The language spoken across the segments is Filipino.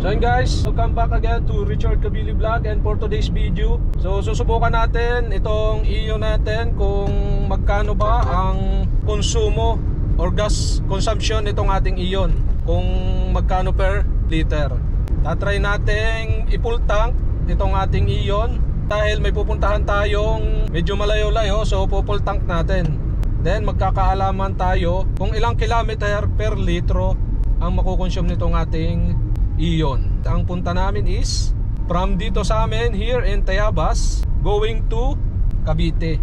So yun guys, welcome back again to Richard Kabili Vlog. And for today's video, so susubukan natin itong iyo natin kung magkano ba ang konsumo or gas consumption itong ating iyon, kung magkano per liter. Tatry natin i-full tank itong ating iyon dahil may pupuntahan tayong medyo malayo-layo, so full tank natin. Then magkakaalaman tayo kung ilang kilometer per litro ang makukonsume nitong ating iyon. Ang punta namin is from dito sa amin here in Tayabas going to Cavite.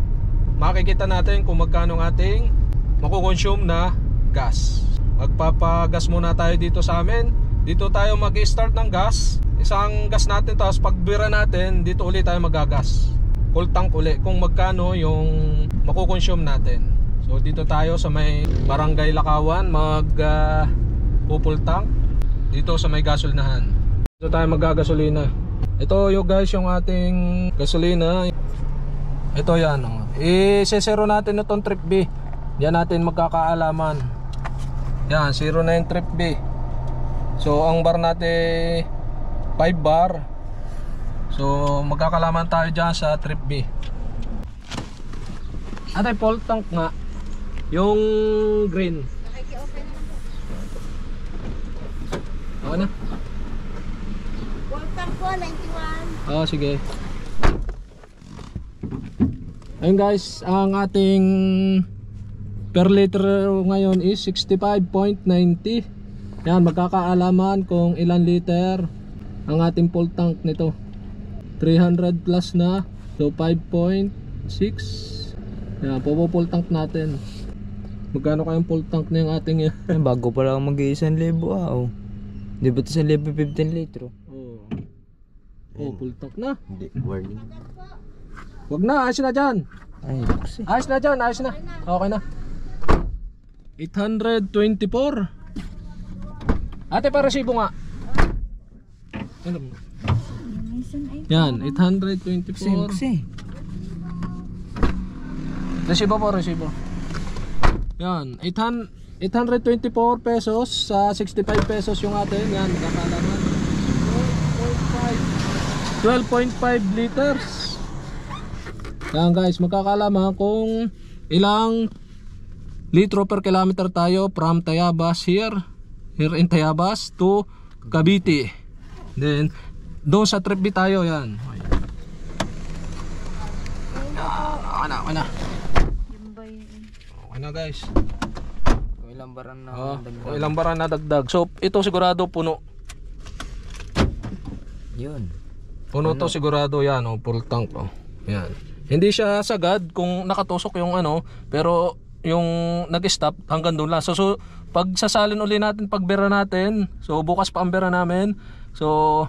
Makikita natin kung magkano ang ating makukonsume na gas. Magpapagas muna tayo dito sa amin. Dito tayo mag-start ng gas. Isang gas natin, tapos pagbira natin dito ulit tayo magagas. Full tank ulit kung magkano yung makukonsume natin. So dito tayo sa may Barangay Lakawan full tank dito sa may gasolinahan. Dito tayo maggagasolina. Ito yung guys yung ating gasolina. Ito yan oh. I-zero natin itong trip B. Yan natin magkakaalaman. Yan, zero na yung trip B. So ang bar natin 5 bar. So magkakalaman tayo dyan sa trip B. Ate, full tank nga yung green. Ako na? Full tank po, 91. Oo, sige. Ayun guys, ang ating per liter ngayon is 65.90. Yan, magkakaalaman kung ilan liter ang ating full tank nito. 300 plus na. So 5.6. Yan, full tank natin. Magkano kayong full tank na yung ating yan? Bago pa lang mag-1,000 oh. Di ba ito 1,015 litro? Oo. Oh, full tank na. Hindi, warning. Wag na, ayos na dyan. Ay, kasi. Ayos na dyan, ayos na. Okay na. 824. Ate, para resibo nga. Yan, 824. Kasi. Resibo po, resibo. Yan, 824 pesos sa 65 pesos yung atin. Yan, kakalaman 12.5 liters. Yan guys, magkakalaman kung ilang litro per kilometer tayo from Tayabas here in Tayabas to Cavite. Then doon sa trip B tayo. Yan, okay na. Okay na guys. Ilang baran na dagdag. Ilang baran na dagdag. So ito sigurado puno. Yun. Puno to sigurado yan, oh, full tank oh. Yan. Hindi siya sagad kung nakatusok yung ano, pero yung nag-stop hanggang doon lang. So pag sasalin uli natin, pagbira natin, so bukas pa ang bira namin. So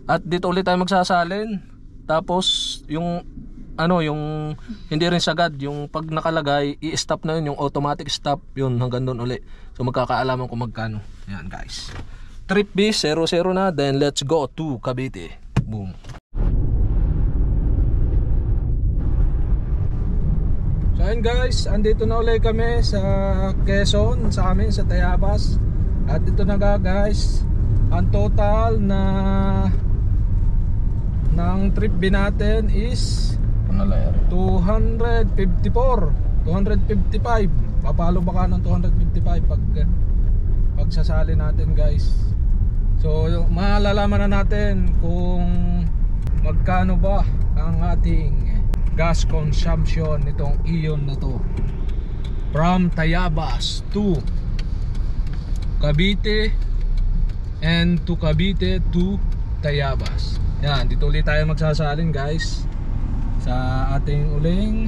at dito ulit tayo magsasalin. Tapos yung ano, yung hindi rin sagad, yung pag nakalagay i-stop na yun, yung automatic stop yun hanggang doon uli. So magkakaalaman kung magkano. Yan guys, trip B 00 na. Then let's go to Cavite. Boom. So ayun guys, andito na ulit kami sa Quezon, sa amin sa Tayabas. At dito na guys, ang total na ng trip B natin is 254, 255. Papalo baka ng 255 pag sasali natin guys. So malalaman na natin kung magkano ba ang ating gas consumption nitong iyon na to from Tayabas to Cavite and to Cavite to Tayabas. Yan, dito ulit tayo magsasalin guys sa ating uling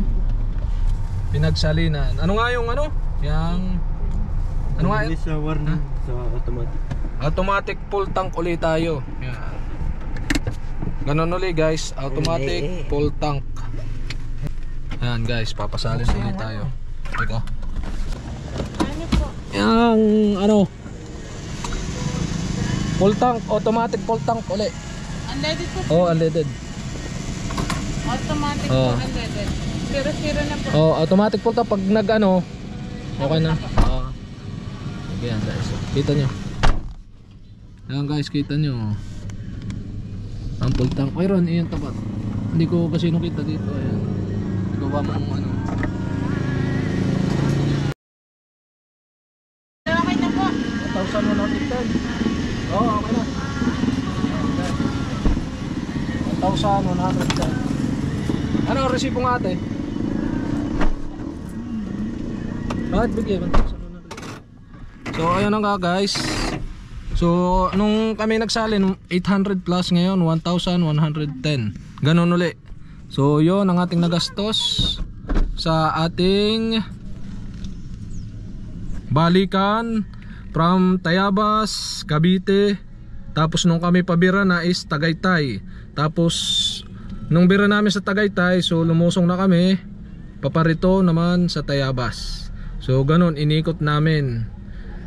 pinagsalinan. Ano nga yung ano? Yang ano nga? Sa warning, sa automatic. Automatic full tank ulit tayo. Yan. Ganun ulit guys, automatic full tank. Yan guys, papasalin ulit tayo. Ito. Yang ano? Full tank, automatic full tank ulit. Unleaded po. Oh, unleaded. Automatic po, unleaded. 0-0 na po. Oh, automatic full tank pag nag-ano, okay na. Yan guys, kita nyo. Ayan guys, kita nyo. Ang full tank. Mayroon, iyan tapat. Hindi ko kasi nakita dito. Ayan. Ikaw ba mong ano? Okay na po. 1,110. Oo, okay na. 1,110. Ano ang resibo nga ate? Bakit bigyan? 1,110. So ayun na nga guys. So nung kami nagsalin 800 plus, ngayon 1,110. Ganun uli. So yun ang ating nagastos sa ating balikan from Tayabas, Cavite. Tapos nung kami pabira na is Tagaytay. Tapos nung bira namin sa Tagaytay, so lumusong na kami paparito naman sa Tayabas. So ganun inikot namin.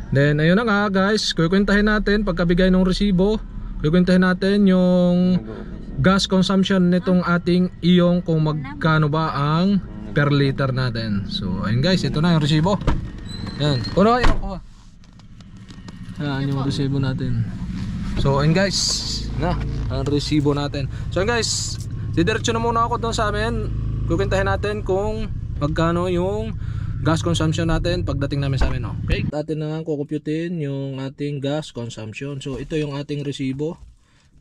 Then ayun na nga guys, kukwentahin natin pagkabigay ng resibo. Kukwentahin natin yung gas consumption nitong ating iyong kung magkano ba ang per liter natin. So ayun guys, ito na yung resibo. Yan, kuno kayo kuha. Yan yung resibo natin. So ayun guys, na ang resibo natin. So ayun guys, didiretso na muna ako doon sa amin. Kukwentahin natin kung magkano yung gas consumption natin pagdating namin sa amin, okay? Atin na nga kukumputin yung ating gas consumption. So ito yung ating resibo.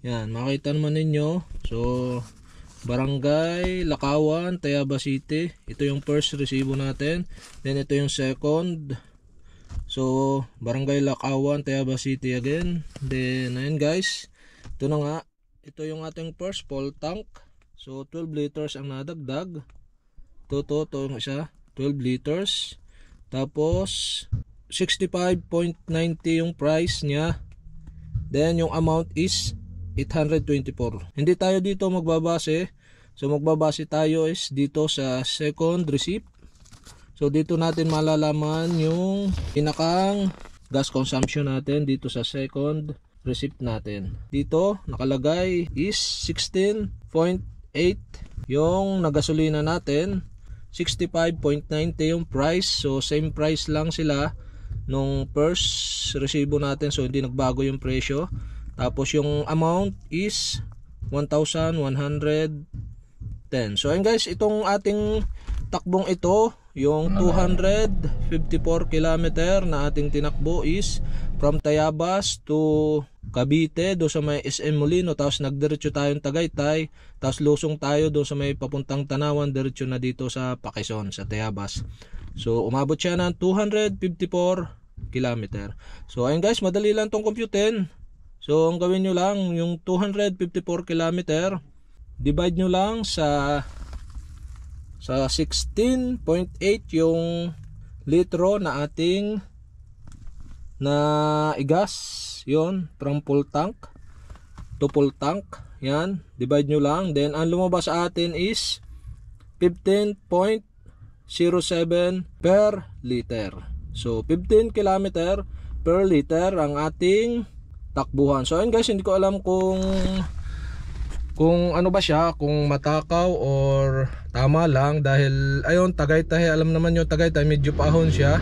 Yan, makita naman ninyo. So Barangay Lakawan, Tayabas City. Ito yung first resibo natin. Then ito yung second. So Barangay Lakawan, Tayabas City again. Then ayun guys, ito na nga. Ito yung ating first full tank. So 12 liters ang nadagdag. Ito yung isa, 12 liters. Tapos 65.90 yung price niya. Then yung amount is 824. Hindi tayo dito magbabase. So magbabase tayo is dito sa second receipt. So dito natin malalaman yung pinakang gas consumption natin dito sa second receipt natin. Dito nakalagay is 16.8 yung nagasolina natin. 65.90 yung price. So same price lang sila nung first resibo natin. So hindi nagbago yung presyo. Tapos yung amount is 1,110. So ayun guys, itong ating takbong ito, yung 254 kilometer na ating tinakbo is from Tayabas to Cavite, do sa may SM Molino. Tapos nagdiretso tayong Tagaytay. Tapos lusong tayo do sa may papuntang Tanawan, diretso na dito sa Pakison, sa Tayabas. So umabot siya ng 254 kilometer. So ayun guys, madali lang tong computein. So ang gawin nyo lang, yung 254 kilometer, divide nyo lang sa 16.8 yung litro na ating na igas. Yon, from full tank to full tank. Yan, divide nyo lang. Then ang lumabas sa atin is 15.07 per liter. So 15 kilometer per liter ang ating takbuhan. So ayun guys, hindi ko alam kung ano ba siya, kung matakaw or tama lang, dahil ayun, Tagaytay, alam naman yung Tagaytay medyo paahon siya.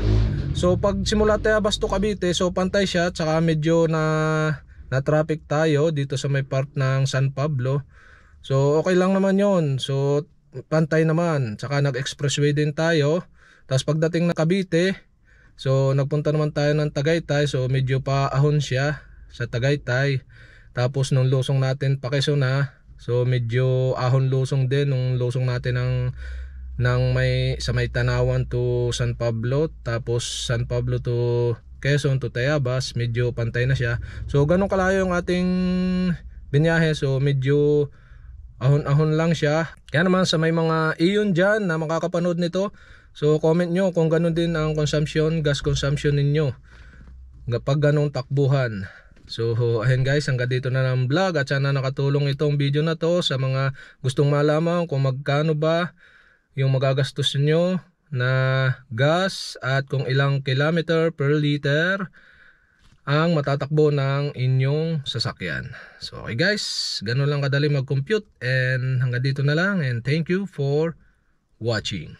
So pag simula Tayabas to Cavite, so pantay siya, tsaka medyo na traffic tayo dito sa may part ng San Pablo. So okay lang naman yon. So pantay naman, tsaka nag-expressway din tayo. Tapos pagdating na Cavite, so nagpunta naman tayo ng Tagaytay, so medyo paahon siya sa Tagaytay. Tapos nung lusong natin Pakison na, so medyo ahon lusong din nung lusong natin ng sa may Tanawan to San Pablo. Tapos San Pablo to Quezon to Tayabas, medyo pantay na siya. So ganun kalayo yung ating binyahe. So medyo ahon-ahon lang siya. Kaya naman sa may mga iyon dyan na makakapanood nito, so comment nyo kung ganun din ang consumption, gas consumption ninyo kapag ganung takbuhan. So ayan guys, hanggang dito na ng vlog, at sana nakatulong itong video na to sa mga gustong malaman kung magkano ba yung magagastos nyo na gas at kung ilang kilometer per liter ang matatakbo ng inyong sasakyan. So okay guys, ganun lang kadali mag-compute, and hanggang dito na lang, and thank you for watching.